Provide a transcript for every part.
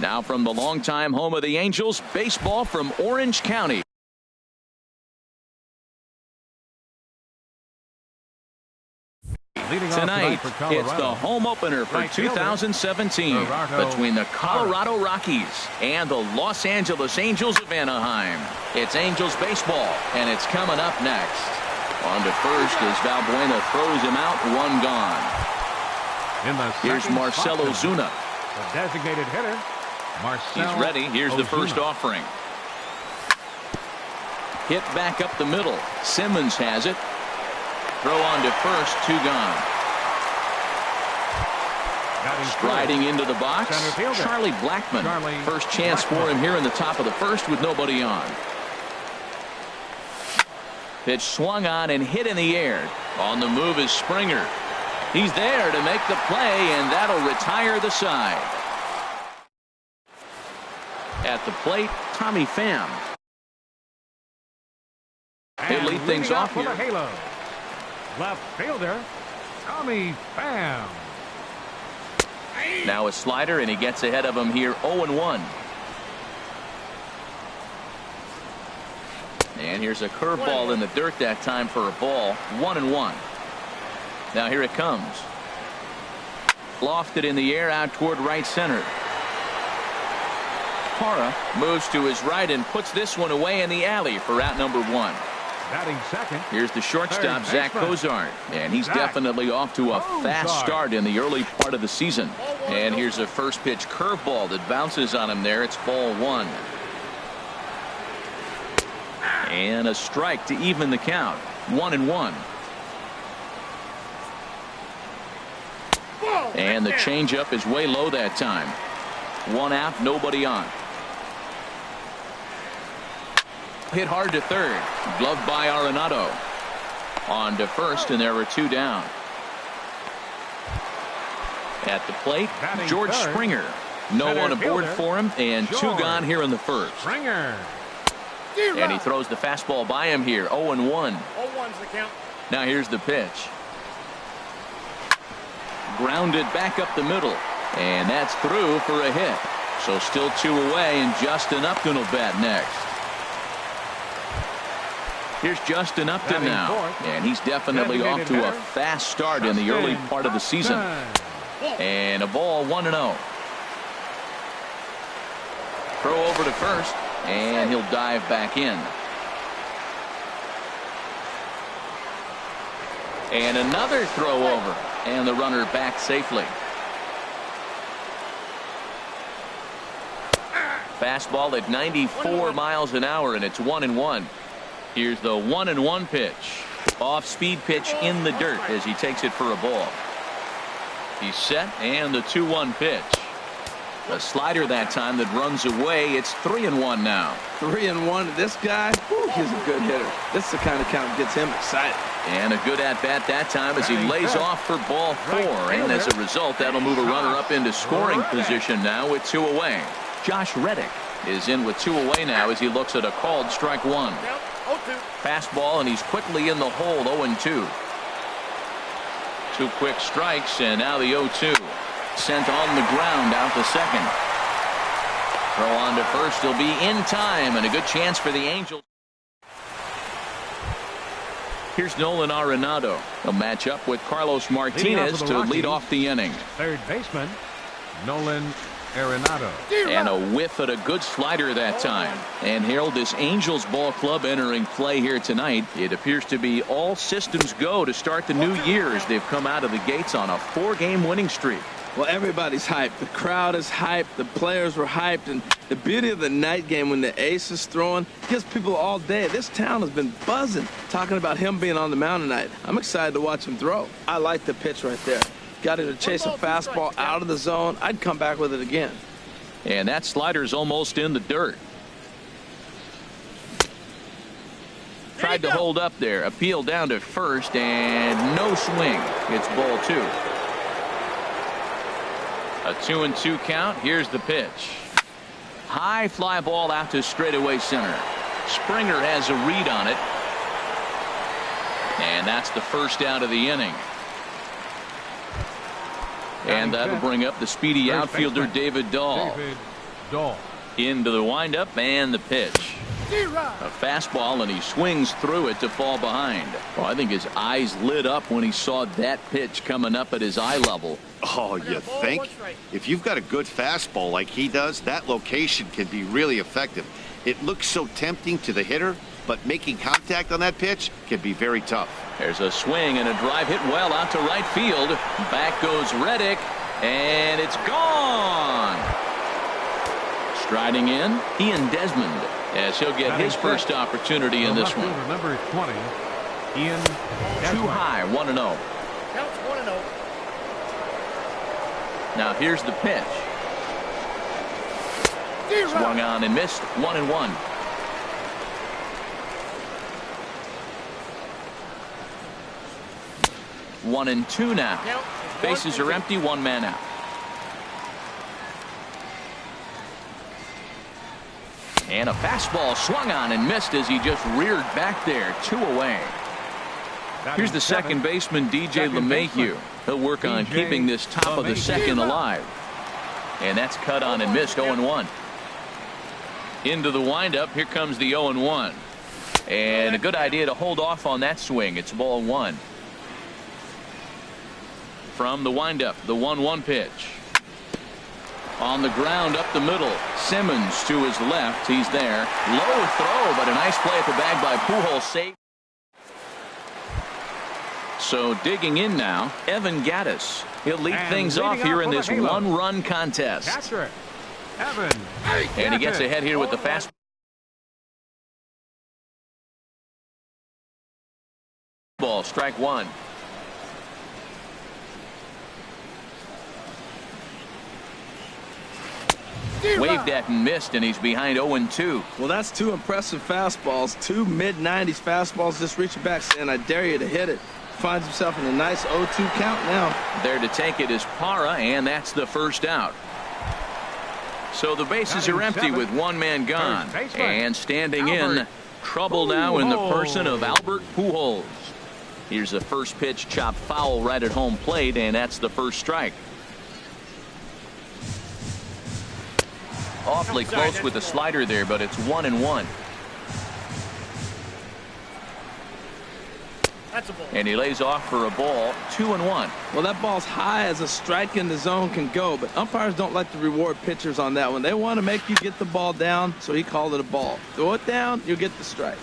Now from the longtime home of the Angels, baseball from Orange County. Tonight, it's the home opener for 2017 between the Colorado Rockies and the Los Angeles Angels of Anaheim. It's Angels baseball, and it's coming up next. On to first as Valbuena throws him out, one gone. Here's Marcelo Zuna. The designated hitter, Marcelo. He's ready. Here's the first offering. Hit back up the middle. Simmons has it. Throw on to first, two gone. Striding into the box, Charlie Blackmon. First chance for him here in the top of the first with nobody on. Pitch swung on and hit in the air. On the move is Springer. He's there to make the play, and that'll retire the side. At the plate, Tommy Pham. He'll lead things off here. Left fielder, Tommy Pham. Now a slider, and he gets ahead of him here, 0-1. And here's a curveball in the dirt that time for a ball, 1-1. Now here it comes. Lofted in the air out toward right center. Parra moves to his right and puts this one away in the alley for out number one. Batting second. Here's the shortstop, Zach Cozart, and he's definitely off to a fast start in the early part of the season. And here's a first pitch curveball that bounces on him there. It's ball one. And a strike to even the count, 1-1. And the changeup is way low that time. One out, nobody on. Hit hard to third. Gloved by Arenado. On to first, and there were two down. At the plate, George Springer. No one aboard for him, and two gone here in the first. Springer. And he throws the fastball by him here, 0-1. 0-1's the count. Now here's the pitch. Grounded back up the middle, and that's through for a hit. So still two away, and Justin Upton will bat next. Here's Justin Upton now, and he's definitely off to a fast start in the early part of the season. And a ball, 1-0. Throw over to first, and he'll dive back in. And another throw over, and the runner back safely. Fastball at 94 miles an hour, and it's 1-1. Here's the 1-1 pitch. Off speed pitch in the dirt as he takes it for a ball. He's set, and the 2-1 pitch. A slider that time that runs away. It's 3-1 now. 3-1. This guy, he's a good hitter. This is the kind of count that gets him excited. And a good at-bat that time as he lays off for ball four. And as a result, that'll move a runner up into scoring position now with two away. Josh Reddick is in with two away now as he looks at a called strike one. Fastball, and he's quickly in the hole, 0-2. Two quick strikes, and now the 0-2. Sent on the ground out to second. Throw on to first. He'll be in time, and a good chance for the Angels. Here's Nolan Arenado. He'll match up with Carlos Martinez to lead off the inning. Third baseman, Nolan Arenado. And a whiff at a good slider that time. And Harold, this Angels ball club entering play here tonight. It appears to be all systems go to start the new year as they've come out of the gates on a 4-game winning streak. Well, everybody's hyped. The crowd is hyped. The players were hyped. And the beauty of the night game when the ace is throwing gives people all day. This town has been buzzing talking about him being on the mound tonight. I'm excited to watch him throw. I like the pitch right there. Got him to chase a fastball out of the zone. I'd come back with it again. And that slider's almost in the dirt. Tried to hold up there. Appeal down to first, and no swing. It's ball two. A 2-2 count. Here's the pitch. High fly ball out to straightaway center. Springer has a read on it. And that's the first out of the inning. And that'll bring up the speedy outfielder David Dahl. Dole. Into the windup and the pitch. A fastball, and he swings through it to fall behind. Well, I think his eyes lit up when he saw that pitch coming up at his eye level. Oh, you think? If you've got a good fastball like he does, that location can be really effective. It looks so tempting to the hitter, but making contact on that pitch can be very tough. There's a swing and a drive hit well out to right field. Back goes Reddick, and it's gone. Striding in, Ian Desmond, as he'll get his first opportunity in this one. Number 20, Ian Desmond. Too high, 1-0. Counts 1-0. Now here's the pitch. Swung on and missed, 1-1. One and two now. Bases are empty, one man out. And a fastball swung on and missed as he just reared back there. 2 away. Here's the second baseman, DJ LeMahieu. He'll work on keeping this top of the second alive. And that's cut on and missed, 0-1. Into the windup, here comes the 0-1. And a good idea to hold off on that swing. It's ball 1. From the windup, the 1-1 pitch. On the ground up the middle. Simmons to his left. He's there. Low throw, but a nice play at the bag by Pujols. Safe. So digging in now, Evan Gattis. He'll lead things off here in this one-run contest. Catcher, Evan. And he gets ahead here with the fastball. Strike one. Waved at and missed, and he's behind 0-2. Well, that's 2 impressive fastballs. 2 mid-90s fastballs just reaching back saying, I dare you to hit it. Finds himself in a nice 0-2 count now. There to take it is Parra, and that's the first out. So the bases are empty with one man gone. And standing in, trouble now in the person of Albert Pujols. Here's a first pitch chopped foul right at home plate, and that's the first strike. Awfully close with the slider there, but it's 1-1. And he lays off for a ball, 2-1. Well, that ball's high as a strike in the zone can go, but umpires don't like to reward pitchers on that one. They want to make you get the ball down, so he called it a ball. Throw it down, you'll get the strike.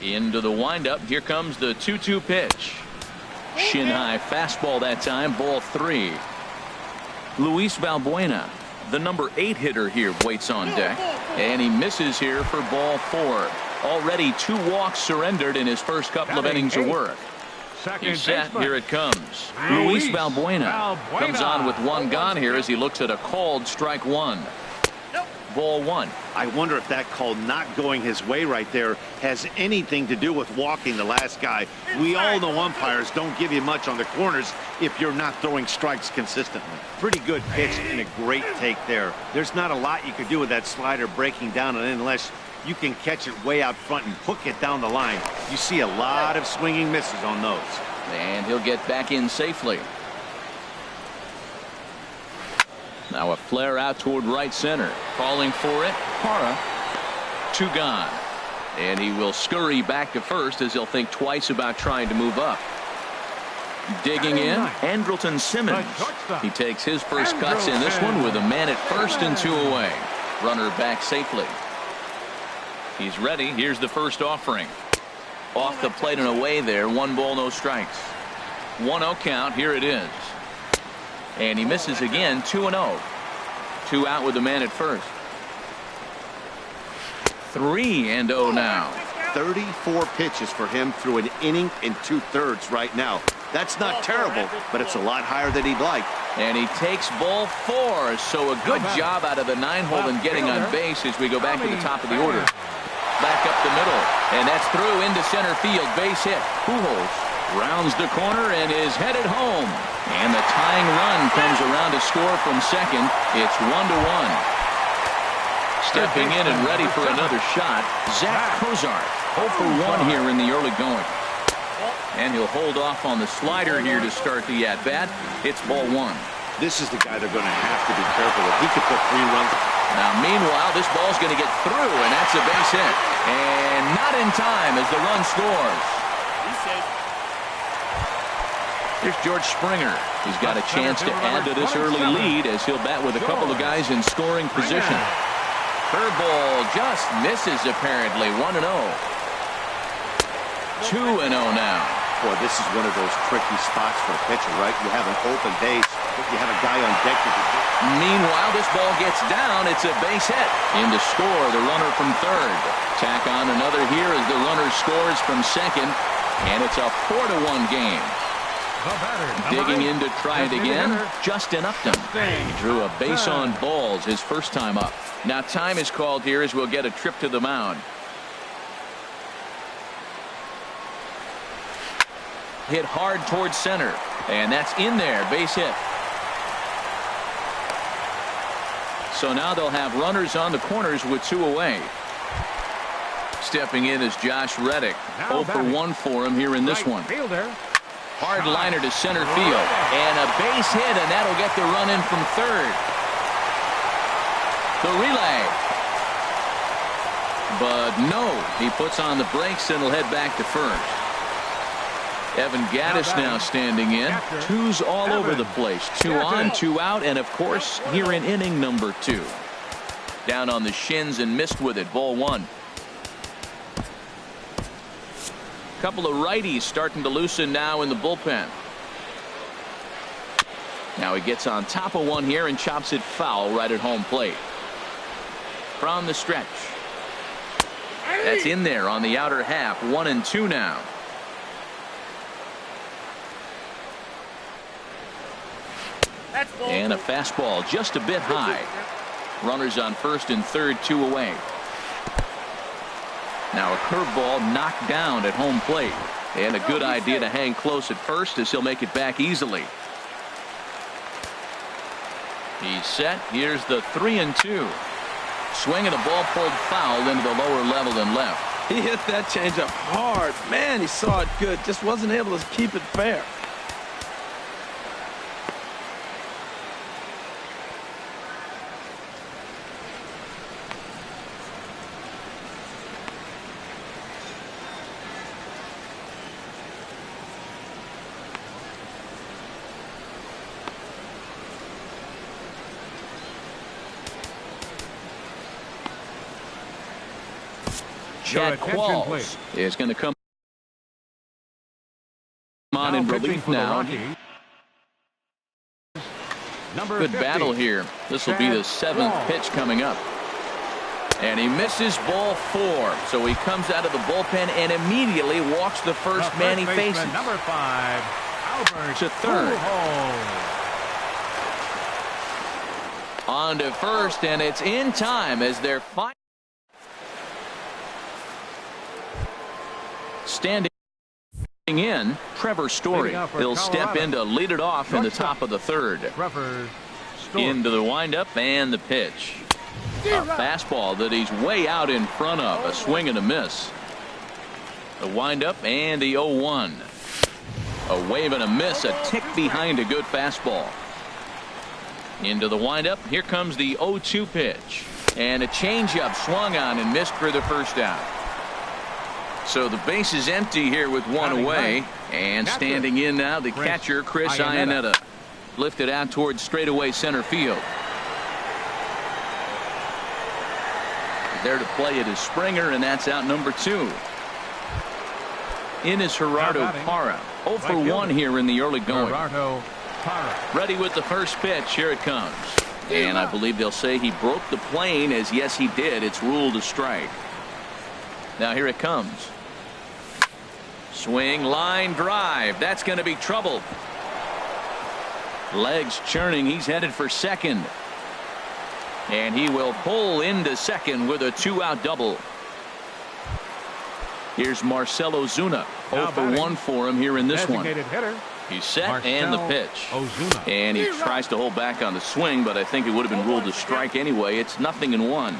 Into the windup, here comes the 2-2 pitch. Shin high fastball that time, ball 3. Luis Valbuena, the number 8 hitter here, waits on deck, and he misses here for ball 4. Already 2 walks surrendered in his first couple of innings of work. He's set. Here it comes. Luis Valbuena comes on with 1 gone here as he looks at a called strike 1. Ball 1. I wonder if that call not going his way right there has anything to do with walking the last guy. We all know umpires don't give you much on the corners if you're not throwing strikes consistently. Pretty good pitch and a great take there. There's not a lot you could do with that slider breaking down, and unless you can catch it way out front and hook it down the line, you see a lot of swinging misses on those. And he'll get back in safely. Now a flare out toward right center. Calling for it, Parra. 2 gone. And he will scurry back to first as he'll think twice about trying to move up. Digging in, Andrelton Simmons. He takes his first cuts in this one with a man at first and 2 away. Runner back safely. He's ready. Here's the first offering. Off the plate and away there. 1 ball, no strikes. 1-0 count. Here it is. And he misses again. 2-0. 2 out with the man at first. 3-0 now. 34 pitches for him through an inning and 2/3 right now. That's not terrible, but it's a lot higher than he'd like. And he takes ball 4. So a good job out of the 9-hole in getting on base as we go back to the top of the order. Back up the middle. And that's through into center field. Base hit. Pujols rounds the corner and is headed home. And the tying run comes around to score from second. It's 1-1. Stepping in and ready for another shot, Zach Cozart. 0 for 1 here in the early going. And he'll hold off on the slider here to start the at-bat. It's ball 1. This is the guy they're going to have to be careful with. He could put 3 runs. Now, meanwhile, this ball's going to get through, and that's a base hit. And not in time as the run scores. Here's George Springer. He's got a chance to add to this early lead as he'll bat with a couple of guys in scoring position. Curveball just misses, apparently. 1-0. 2-0 now. Boy, this is one of those tricky spots for a pitcher, right? You have an open base, but you have a guy on deck. Meanwhile, this ball gets down. It's a base hit. In to score, the runner from third. Tack on another here as the runner scores from second. And it's a 4-1 game. Digging in to try it again, Justin Upton. He drew a base on balls his first time up. Now time is called here as we'll get a trip to the mound. Hit hard towards center, and that's in there, base hit. So now they'll have runners on the corners with 2 away. Stepping in is Josh Reddick. 0 for 1 for him here in this one. Hard liner to center field, and a base hit, and that'll get the run in from third. The relay. But no, he puts on the brakes and will head back to first. Evan Gaddis now standing in. 2's all over the place. 2 on, 2 out, and of course here in inning number 2. Down on the shins and missed with it. Ball 1. Couple of righties starting to loosen now in the bullpen. Now he gets on top of one here and chops it foul right at home plate. From the stretch. That's in there on the outer half. 1-2 now. And a fastball just a bit high. Runners on first and third, 2 away. Now a curveball knocked down at home plate. And a good idea to hang close at first as he'll make it back easily. He's set. Here's the 3-2. Swing and a ball pulled foul into the lower level and left. He hit that changeup hard. Man, he saw it good. Just wasn't able to keep it fair. Jack Qualls is going to come on in relief now. Good battle here. This will be the 7th pitch coming up. And he misses ball 4. So he comes out of the bullpen and immediately walks the first man he faces. Number 5, Albert to third. Pujols. On to first, and it's in time as they're fighting. Standing in, Trevor Story. He'll step in to lead it off in the top of the third. Into the windup and the pitch. A fastball that he's way out in front of. A swing and a miss. The windup and the 0-1. A wave and a miss. A tick behind a good fastball. Into the windup. Here comes the 0-2 pitch. And a changeup swung on and missed for the first out. So the base is empty here with 1 away. And standing in now, the catcher, Chris Iannetta. Lifted out towards straightaway center field. There to play it is Springer, and that's out number 2. In is Gerardo Parra. 0 for 1 here in the early going. Ready with the first pitch. Here it comes. And I believe they'll say he broke the plane, as yes he did. It's ruled a strike. Now here it comes. Swing, line drive. That's going to be trouble. Legs churning. He's headed for second. And he will pull into second with a 2-out double. Here's Marcell Ozuna. 0 for 1 for him here in this one. He's set and the pitch. And he tries to hold back on the swing, but I think it would have been ruled a strike anyway. It's 0-1.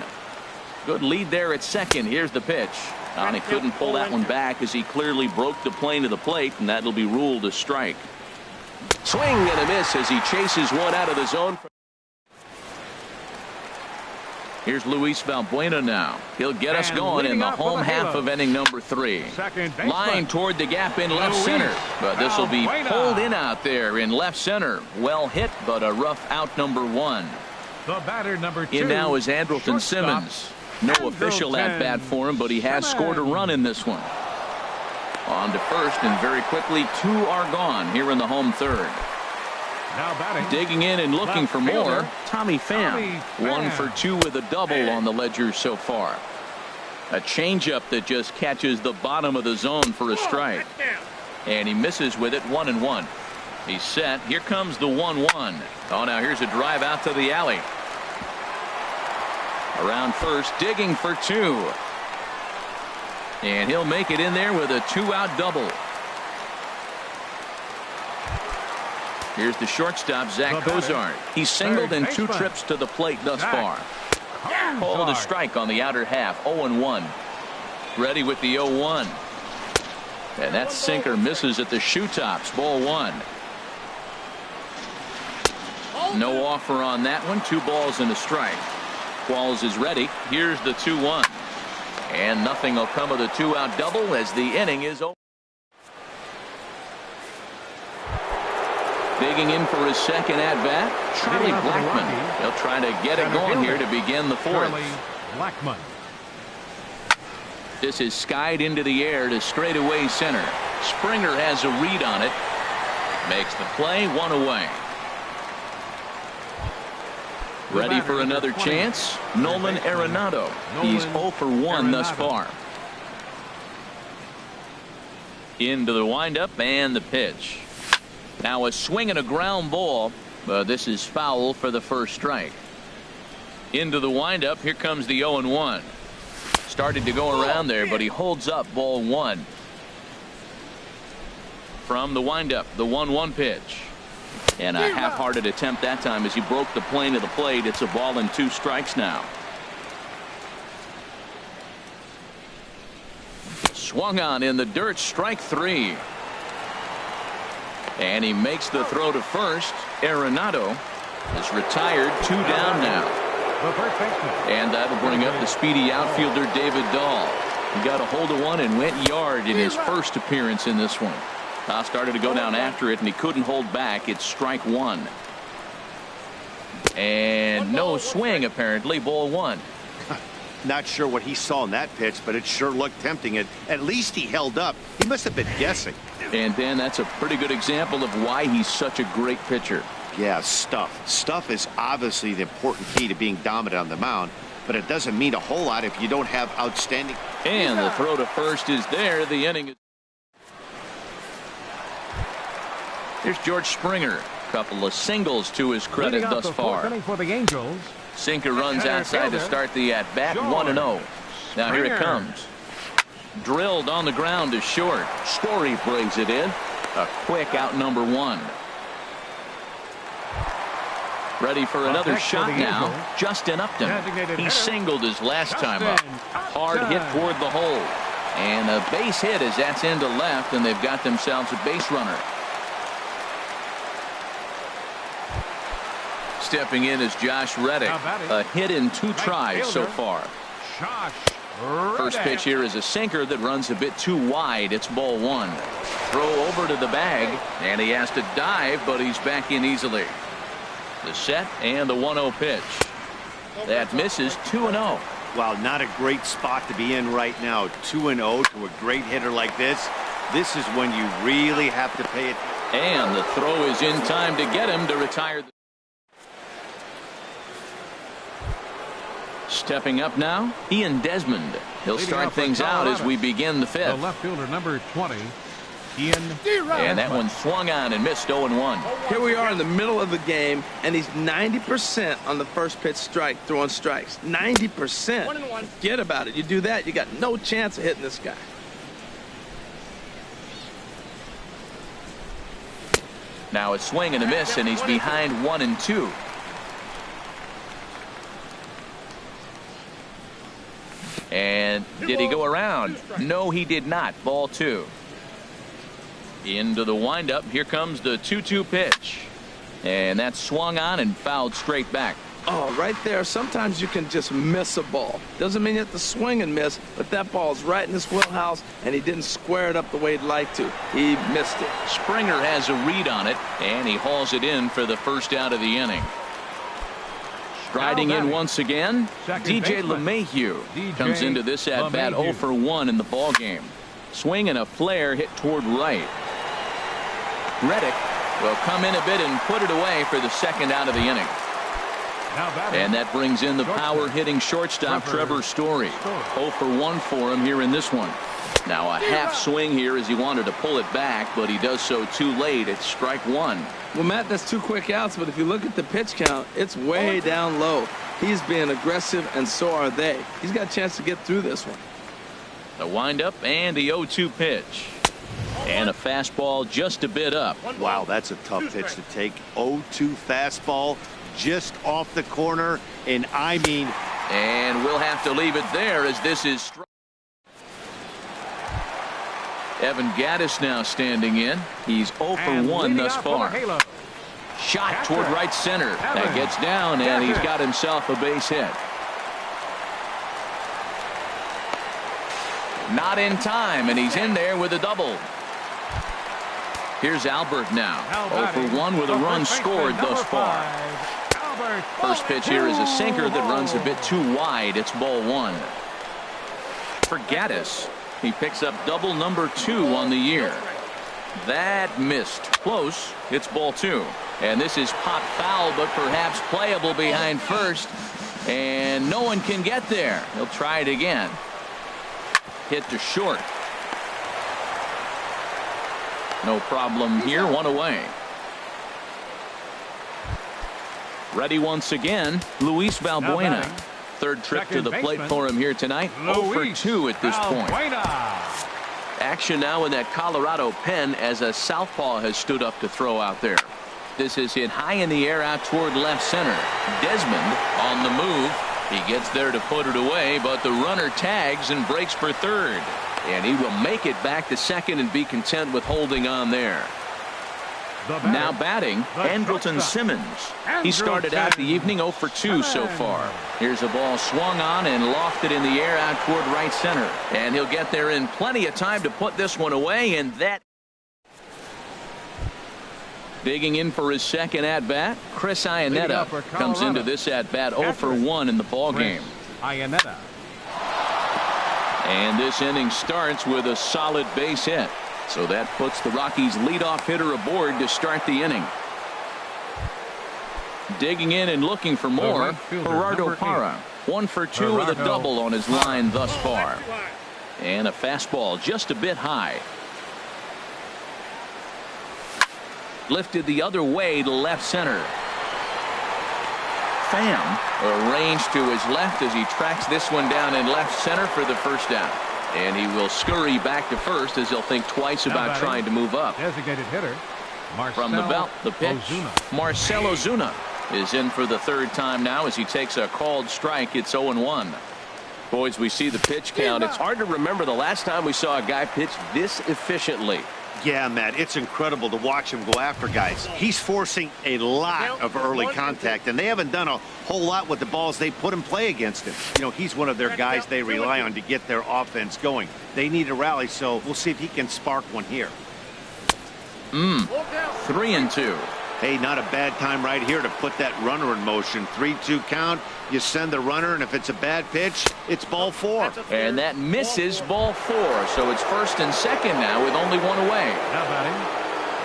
Good lead there at second. Here's the pitch. And he couldn't pull that one back as he clearly broke the plane of the plate, and that'll be ruled a strike. Swing and a miss as he chases one out of the zone. Here's Luis Valbuena now. He'll get us going in the home half of inning number 3. Line toward the gap in left center. But this will be pulled in out there in left center. Well hit, but a rough out number 1. The batter number 2. In now is Andrelton Simmons. No official at bat for him, but he has scored a run in this one. On to first, and very quickly 2 are gone here in the home third. Now batting. Digging in and looking for more, Tommy Pham. 1 for 2 with a double on the ledger so far. A changeup that just catches the bottom of the zone for a strike. And he misses with it, 1-1. He's set. Here comes the 1-1. Oh, now here's a drive out to the alley. Around first, digging for 2. And he'll make it in there with a 2-out double. Here's the shortstop, Zach Cozart. He's singled in 2 trips to the plate thus far. Called a strike on the outer half, 0-1. Ready with the 0-1. And that sinker misses at the shoe tops, ball 1. No offer on that one, 2 balls and a strike. Qualls is ready. Here's the 2-1. And nothing will come of the 2-out double as the inning is over. Digging in for his second at-bat, Charlie Blackmon. He'll try to get it going here to begin the 4th. Blackmon. This is skied into the air to straightaway center. Springer has a read on it. Makes the play, 1 away. Ready for another chance, Nolan Arenado. He's 0 for 1 thus far. Into the windup and the pitch. Now a swing and a ground ball, but this is foul for the first strike. Into the windup, here comes the 0-1. Started to go around there, but he holds up, ball 1. From the windup, the 1-1 pitch. And a half-hearted attempt that time as he broke the plane of the plate. It's a ball and 2 strikes now. Swung on in the dirt, strike 3. And he makes the throw to first. Arenado is retired, 2 down now. And that'll bring up the speedy outfielder David Dahl. He got a hold of one and went yard in his first appearance in this one. Started to go down after it, and he couldn't hold back. It's strike 1. And no swing, apparently, ball 1. Not sure what he saw in that pitch, but it sure looked tempting. At least he held up. He must have been guessing. And Dan, that's a pretty good example of why he's such a great pitcher. Yeah, stuff. Stuff is obviously the important key to being dominant on the mound, but it doesn't mean a whole lot if you don't have outstanding. And the throw to first is there. The inning is. Here's George Springer. Couple of singles to his credit thus far. For the Angels. Sinker runs outside to start the at-bat, 1-0. Now here it comes. Drilled on the ground to short. Story brings it in. A quick out number 1. Ready for another shot now. Justin Upton. He singled his last time up. Hard hit toward the hole. And a base hit as that's into left, and they've got themselves a base runner. Stepping in is Josh Reddick. A hit in 2 tries so far. First pitch here is a sinker that runs a bit too wide. It's ball 1. Throw over to the bag, and he has to dive, but he's back in easily. The set and the 1-0 pitch. That misses, 2-0. Well, not a great spot to be in right now. 2-0 to a great hitter like this. This is when you really have to pay it. And the throw is in time to get him to retire. Stepping up now, Ian Desmond. He'll start things out as we begin the 5th. The left fielder, number 20, Ian. And that one swung on and missed, 0-1. Here we are in the middle of the game, and he's 90% on the first pitch strike, throwing strikes. 90%. Forget about it. You do that, you got no chance of hitting this guy. Now a swing and a miss, and he's behind 1-2. And did he go around? No, he did not. Ball 2. Into the windup. Here comes the 2-2 pitch. And that's swung on and fouled straight back. Oh, right there. Sometimes you can just miss a ball. Doesn't mean you have to swing and miss, but that ball's right in his wheelhouse, and he didn't square it up the way he'd like to. He missed it. Springer has a read on it, and he hauls it in for the first out of the inning. Striding in once again, DJ LeMahieu comes into this at-bat 0 for 1 in the ballgame. Swing and a flare hit toward right. Reddick will come in a bit and put it away for the second out of the inning. And that brings in the power-hitting shortstop, Trevor Story. 0 for 1 for him here in this one. Now a half swing here as he wanted to pull it back, but he does so too late. It's strike one. Well, Matt, that's 2 quick outs, but if you look at the pitch count, it's way down low. He's being aggressive, and so are they. He's got a chance to get through this one. The windup and the 0-2 pitch. And a fastball just a bit up. Wow, that's a tough pitch to take. 0-2 fastball just off the corner, and I mean... And we'll have to leave it there as this is... Evan Gattis now standing in. He's 0 for 1 thus far. Shot toward right center. That gets down, and he's got himself a base hit. Not in time, and he's in there with a double. Here's Albert now. 0 for 1 with a run scored thus far. First pitch here is a sinker that runs a bit too wide. It's ball 1. For Gattis, he picks up double number 2 on the year. That missed. Close. It's ball 2. And this is pop foul, but perhaps playable behind first. And no one can get there. He'll try it again. Hit to short. No problem here. 1 away. Ready once again, Luis Valbuena. Third trip to the plate for him here tonight. 0 for 2 at this point. Action now in that Colorado pen as a southpaw has stood up to throw out there. This is hit high in the air out toward left center. Desmond on the move. He gets there to put it away, but the runner tags and breaks for third. And he will make it back to second and be content with holding on there. Now batting, Andrelton Simmons. He started out the evening 0 for 2 so far. Here's a ball swung on and lofted in the air out toward right center. And he'll get there in plenty of time to put this one away, and that... Digging in for his second at-bat, Chris Iannetta comes into this at-bat 0 for 1 in the ballgame. And this inning starts with a solid base hit. So that puts the Rockies' leadoff hitter aboard to start the inning. Digging in and looking for more, Gerardo Parra. 1 for 2 with a double on his line thus far. And a fastball just a bit high. Lifted the other way to left center. Pham arranged to his left as he tracks this one down in left center for the first out. And he will scurry back to first as he'll think twice about trying to move up. Designated hitter, From the belt, the pitch. Marcell Ozuna is in for the third time now as he takes a called strike. It's 0-1. Boys, we see the pitch count. It's hard to remember the last time we saw a guy pitch this efficiently. Yeah, Matt, it's incredible to watch him go after guys. He's forcing a lot of early contact, and they haven't done a whole lot with the balls they put in play against him. You know, he's one of their guys they rely on to get their offense going. They need a rally, so we'll see if he can spark one here. 3-2. Hey, not a bad time right here to put that runner in motion. 3-2 count. You send the runner, and if it's a bad pitch, it's ball 4. And that misses ball 4. So it's first and second now with only 1 away.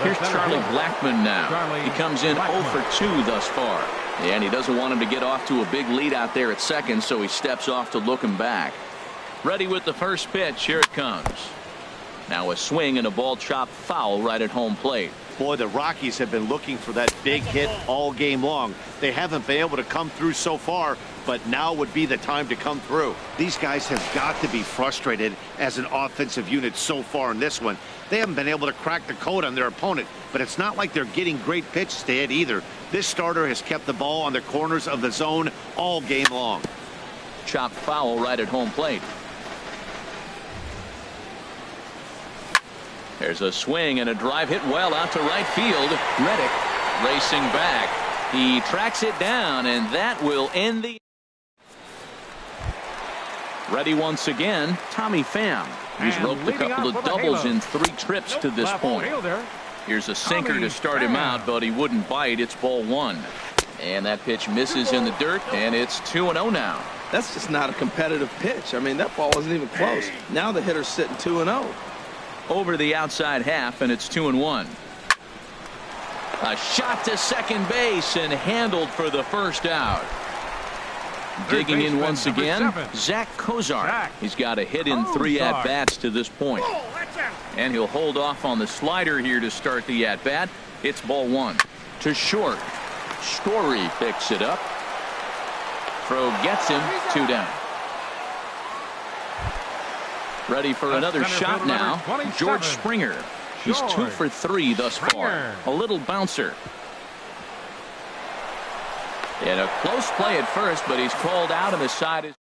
Here's Charlie Blackmon now. He comes in 0 for 2 thus far. And he doesn't want him to get off to a big lead out there at second, so he steps off to look him back. Ready with the first pitch. Here it comes. Now a swing and a ball chopped foul right at home plate. Boy, the Rockies have been looking for that big hit all game long. They haven't been able to come through so far, but now would be the time to come through. These guys have got to be frustrated as an offensive unit so far in this one. They haven't been able to crack the code on their opponent, but it's not like they're getting great pitches to hit either. This starter has kept the ball on the corners of the zone all game long. Chopped foul right at home plate. There's a swing and a drive hit well out to right field. Reddick racing back. He tracks it down, and that will end the. Ready once again, Tommy Pham. He's And roped a leading couple off of for the doubles Halos. in 3 trips to this Left point. fielder, Here's a sinker Tommy to start him Pham. out, but he wouldn't bite. It's ball 1. And that pitch misses in the dirt, and it's 2-0 now. That's just not a competitive pitch. I mean, that ball wasn't even close. Now the hitter's sitting 2-0. Over the outside half, and it's 2-1. A shot to second base and handled for the first out. Digging in baseman, once number again, 7. Zach Kozar. Zach He's got a hit in 3 Kozar. at-bats to this point. And he'll hold off on the slider here to start the at-bat. It's ball 1. To short. Story picks it up. Throw gets him, 2 down. Ready for another center shot fielder, now. number 27. George Springer. He's 2 George for 3 thus far. Springer. A little bouncer. And a close play at first, but he's called out and the side is.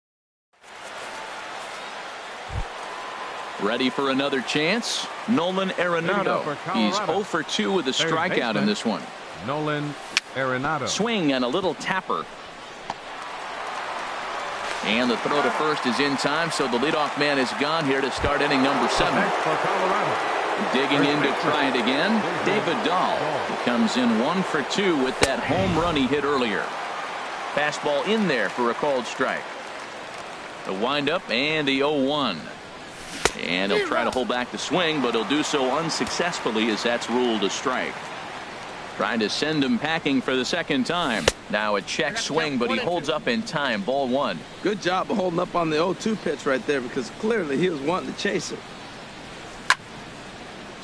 Ready for another chance. Nolan Arenado. for He's Colorado. 0 for 2 with a Third strikeout in baseman. this one. Nolan Arenado. Swing and a little tapper. And the throw to first is in time, so the leadoff man is gone here to start inning number 7. Next for Colorado. Digging in to try it again, David Dahl. He comes in 1 for 2 with that home run he hit earlier. Fastball in there for a called strike. The windup and the 0-1. And he'll try to hold back the swing, but he'll do so unsuccessfully as that's ruled a strike. Trying to send him packing for the second time. Now a check swing, but he holds up in time. Ball 1. Good job of holding up on the 0-2 pitch right there, because clearly he was wanting to chase it.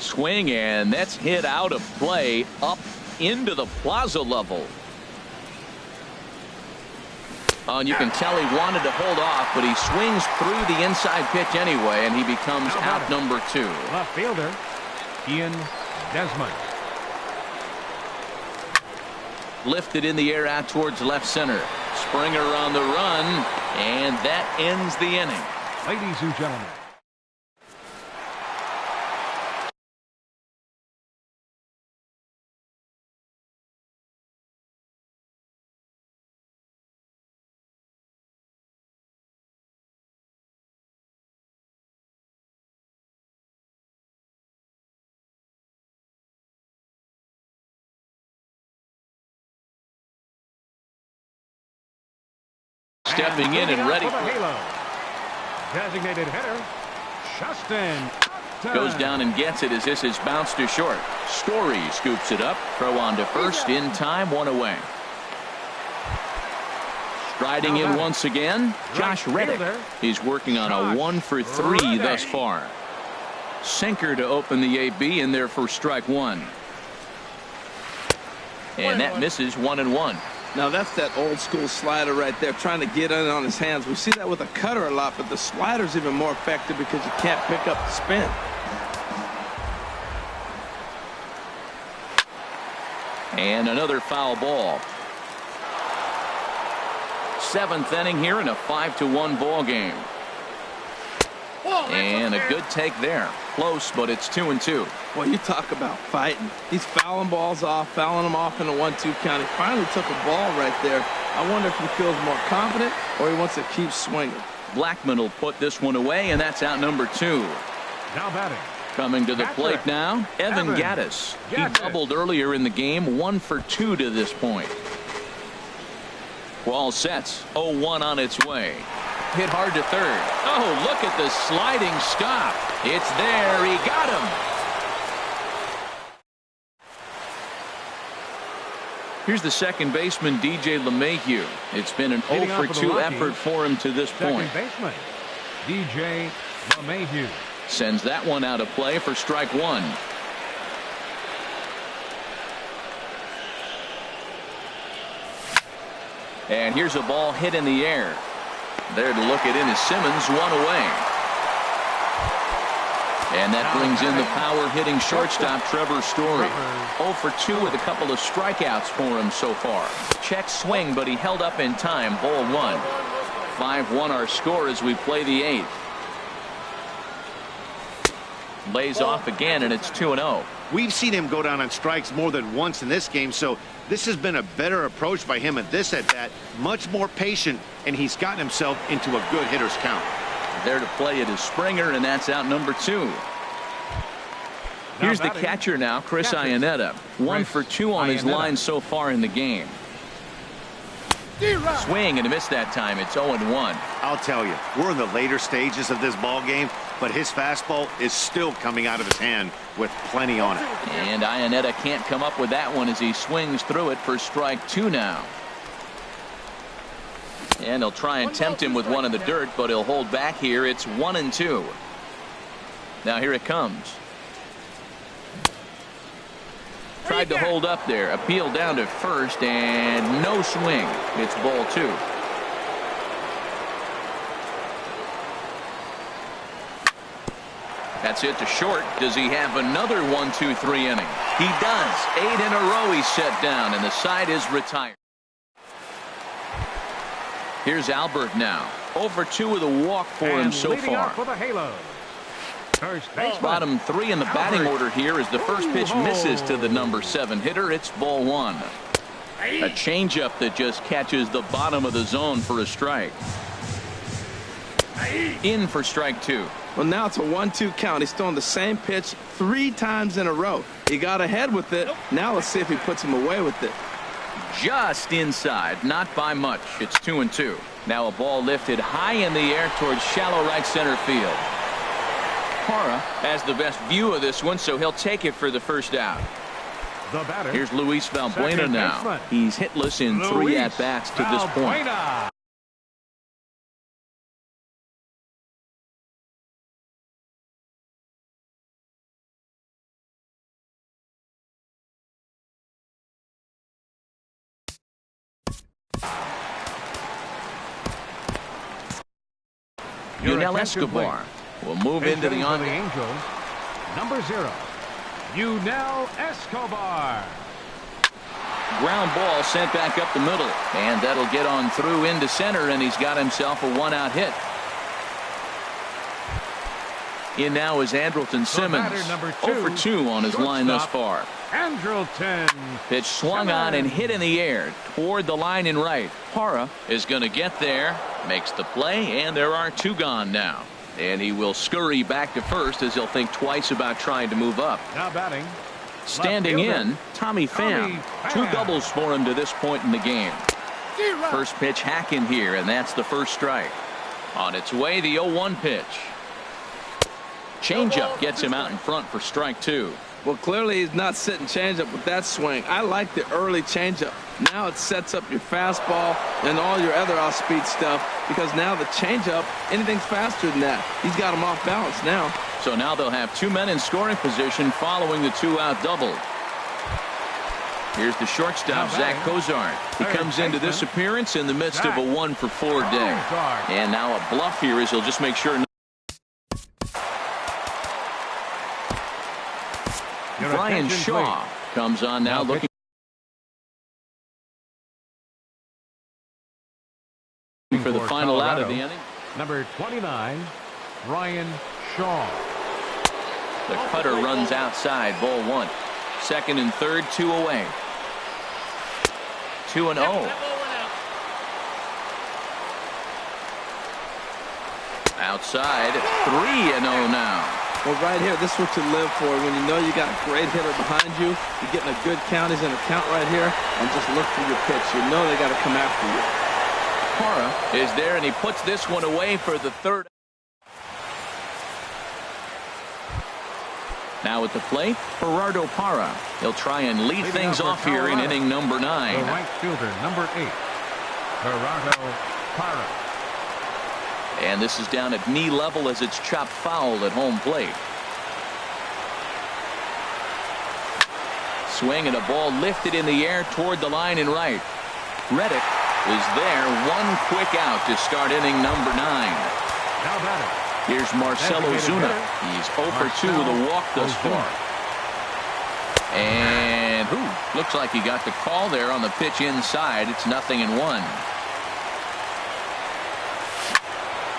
Swing, and that's hit out of play up into the plaza level. Oh, and you can tell he wanted to hold off, but he swings through the inside pitch anyway, and he becomes out number 2. Left fielder, Ian Desmond. Lifted in the air out towards left center. Springer on the run, and that ends the inning. Ladies and gentlemen. Stepping in and ready for the for halo. Designated hitter, Justin. goes down and gets it as this is bounced to short. Story scoops it up. Throw on to first in time. 1 away. Striding in once again, Josh Reddick. He's working on a 1 for 3 thus far. Sinker to open the AB in there for strike 1. And that misses 1-1. Now that's that old school slider right there, trying to get in on his hands. We see that with a cutter a lot, but the slider's even more effective because you can't pick up the spin. And another foul ball. 7th inning here in a 5-1 ball game. And a good take there. Close, but it's 2-2. Well, you talk about fighting. He's fouling balls off, fouling them off in a 1-2 count. He finally took a ball right there. I wonder if he feels more confident or he wants to keep swinging. Blackman will put this one away, and that's out number 2. Now batting. Coming to the plate now, Evan Gattis. He doubled earlier in the game, 1 for 2 to this point. Ball sets, 0-1 on its way. Hit hard to third. Oh, look at the sliding stop. It's there. He got him. Here's the second baseman, DJ LeMahieu. It's been an 0 for 2 effort for him to this point. Second baseman, DJ LeMahieu. Sends that one out of play for strike 1. And here's a ball hit in the air. There to look it in is Simmons, 1 away. And that brings in the power-hitting shortstop, Trevor Story. 0 for 2 with a couple of strikeouts for him so far. Check swing, but he held up in time. Ball 1. 5-1 our score as we play the 8th. Lays off again, and it's 2-0. We've seen him go down on strikes more than once in this game, so this has been a better approach by him at this at-bat. Much more patient, and he's gotten himself into a good hitter's count. There to play it is Springer, and that's out number 2. Here's the catcher now, Chris Iannetta. 1 for 2 on his line so far in the game. Swing and a miss that time. It's 0-1. I'll tell you, we're in the later stages of this ball game, but his fastball is still coming out of his hand with plenty on it. And Iannetta can't come up with that one as he swings through it for strike 2 now. And he'll try and tempt him with one in the dirt, but he'll hold back here. It's 1-2. Now here it comes. Tried to hold up there. Appeal down to first, and no swing. It's ball 2. That's it to short. Does he have another 1-2-3 inning? He does. 8 in a row he's set down, and the side is retired. Here's Albert now. 0 for 2 with a walk for him so far. For the Halo. Bottom 3 in the batting order here as the first pitch misses to the number 7 hitter. It's ball 1. A changeup that just catches the bottom of the zone for a strike. In for strike 2. Well, now it's a 1-2 count. He's throwing the same pitch 3 times in a row. He got ahead with it. Now let's see if he puts him away with it. Just inside, not by much. It's 2-2. Now a ball lifted high in the air towards shallow right center field. Parra has the best view of this one, so he'll take it for the first out. The batter. Here's Luis Valbuena now. He's hitless in 3 at-bats to this point. Yunel Escobar will move into the on. Angels, number 0, Yunel Escobar. Ground ball sent back up the middle, and that'll get on through into center, and he's got himself a 1-out hit. In now is Andrelton Simmons. 0 for 2 on his line thus far. Andrelton. Pitch swung on and hit in the air toward the line in right. Parra is going to get there, makes the play, and there are 2 gone now. And he will scurry back to first as he'll think twice about trying to move up. Now batting. Standing in, Tommy Pham. 2 doubles for him to this point in the game. First pitch hacking here, and that's the first strike. On its way, the 0-1 pitch. Changeup gets him out in front for strike 2. Well, clearly he's not sitting changeup with that swing. I like the early changeup. Now it sets up your fastball and all your other off-speed stuff, because now the changeup, anything's faster than that. He's got him off balance now. So now they'll have 2 men in scoring position following the 2-out double. Here's the shortstop, Zach Cozart. He comes into this appearance in the midst of a 1 for 4 day. And now a bluff here as he'll just make sure. Brian Shaw comes on now looking for the final out of the inning. Number 29, Brian Shaw. The cutter runs outside, ball 1. Second and third, 2 away. 2-0. Outside, 3-0 now. Well, right here, this is what you live for. When you know you got a great hitter behind you, you're getting a good count. He's in a count right here, and just look for your pitch. You know they got to come after you. Parra is there, and he puts this one away for the 3rd. Now at the plate, Gerardo Parra. He'll try and lead things off here in inning number 9. The right fielder, number 8, Gerardo Parra. And this is down at knee level as it's chopped foul at home plate. Swing and a ball lifted in the air toward the line in right. Reddick is there. 1 quick out to start inning number 9. Now batting. Here's Marcell Ozuna. He's 0 for 2 with a walk thus far. And looks like he got the call there on the pitch inside. It's 0-1.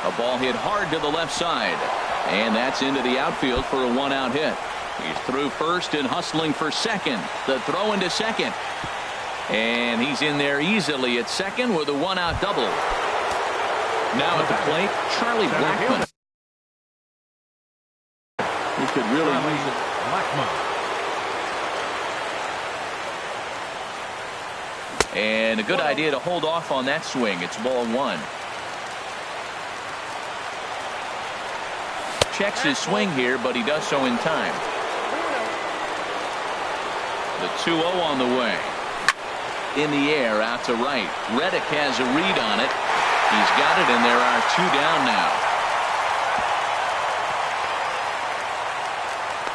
A ball hit hard to the left side. And that's into the outfield for a one-out hit. He's through first and hustling for second. The throw into second. And he's in there easily at second with a one-out double. Now at the plate, Charlie Blackmon. He could really use it. And a good idea to hold off on that swing. It's ball one. Checks his swing here, but he does so in time. The 2-0 on the way. In the air, out to right. Reddick has a read on it. He's got it, and there are two down now.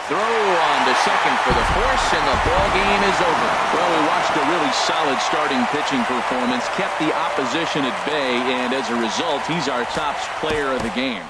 Throw on to second for the force, and the ball game is over. Well, we watched a really solid starting pitching performance, kept the opposition at bay, and as a result, he's our top player of the game.